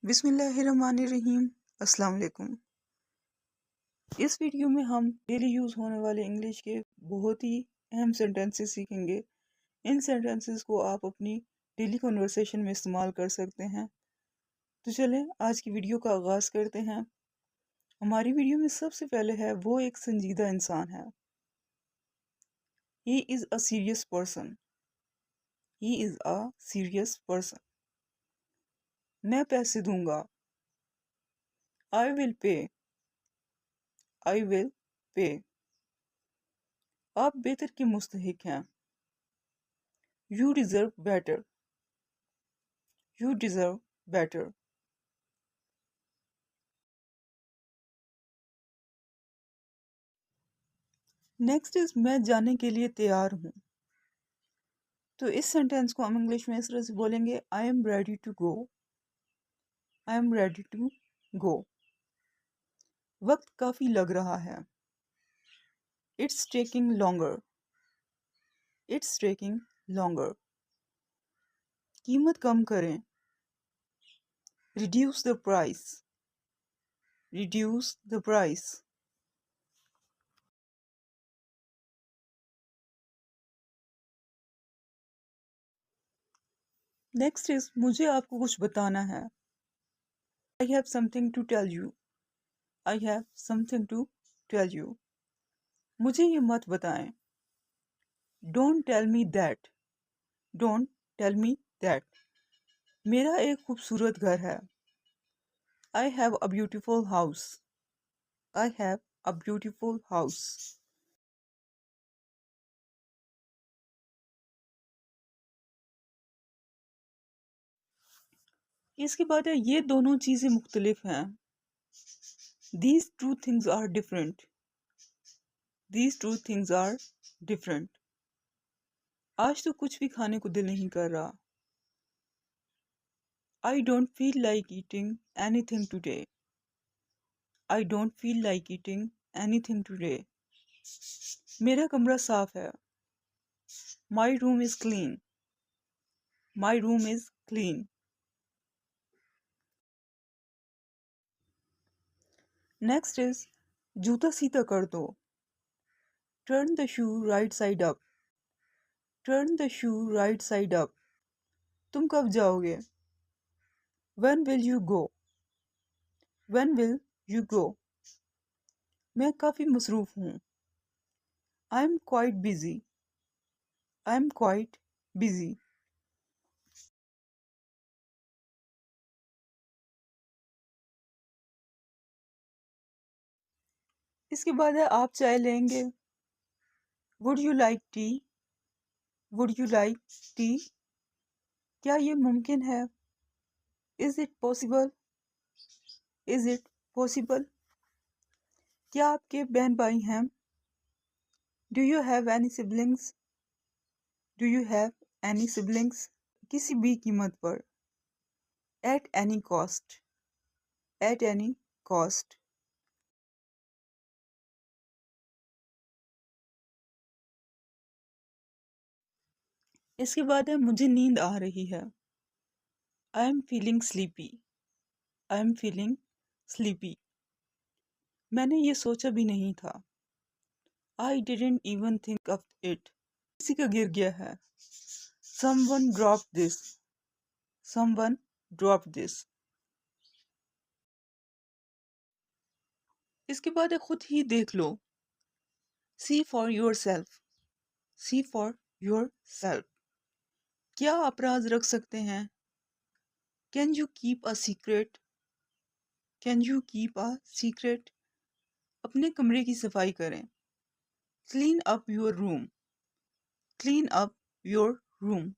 बिस्मिल्लाहिर्रहमानिर्रहीम। अस्सलाम वालेकुम। इस वीडियो में हम डेली यूज़ होने वाले इंग्लिश के बहुत ही अहम सेंटेंसेस सीखेंगे। इन सेंटेंसेस को आप अपनी डेली कन्वर्सेशन में इस्तेमाल कर सकते हैं। तो चलें आज की वीडियो का आगाज़ करते हैं। हमारी वीडियो में सबसे पहले है वो एक संजीदा इंसान है। He is a serious person. He is a serious person. मैं पैसे दूंगा। I will pay. I will pay. आप बेहतर के मुस्तहिक हैं। You deserve better. You deserve better. Next is मैं जाने के लिए तैयार हूँ। तो इस सेंटेंस को हम इंग्लिश में इस तरह से बोलेंगे I am ready to go. I am ready to go. वक्त काफ़ी लग रहा है। It's taking longer. It's taking longer. कीमत कम करें। Reduce the price. Reduce the price. Next is मुझे आपको कुछ बताना है। I have something to tell you. I have something to tell you. मुझे ये मत बताएं। Don't tell me that. Don't tell me that. मेरा एक खूबसूरत घर है। I have a beautiful house. I have a beautiful house. इसके बाद है ये दोनों चीज़ें मुख्तलिफ हैं। These two things are different. These two things are different. आज तो कुछ भी खाने को दिल नहीं कर रहा। I don't feel like eating anything today. I don't feel like eating anything today. मेरा कमरा साफ है। My room is clean. My room is clean. Next is जूता सीधा कर दो। Turn the shoe right side up. Turn the shoe right side up. तुम कब जाओगे? When will you go? When will you go? मैं काफ़ी मसरूफ़ हूँ। I'm quite busy. I'm quite busy. इसके बाद है आप चाय लेंगे। Would you like tea? Would you like tea? क्या ये मुमकिन है? Is it possible? Is it possible? क्या आपके बहन भाई हैं? Do you have any siblings? Do you have any siblings? किसी भी कीमत पर। At any cost. At any cost. इसके बाद है मुझे नींद आ रही है। I am feeling sleepy. I am feeling sleepy. मैंने ये सोचा भी नहीं था। I didn't even think of it. किसी का गिर गया है। Someone drop this. Someone drop this. इसके बाद है खुद ही देख लो। See for yourself. See for yourself. क्या आप राज रख सकते हैं? Can you keep a secret? Can you keep a secret? अपने कमरे की सफाई करें। Clean up your room. Clean up your room.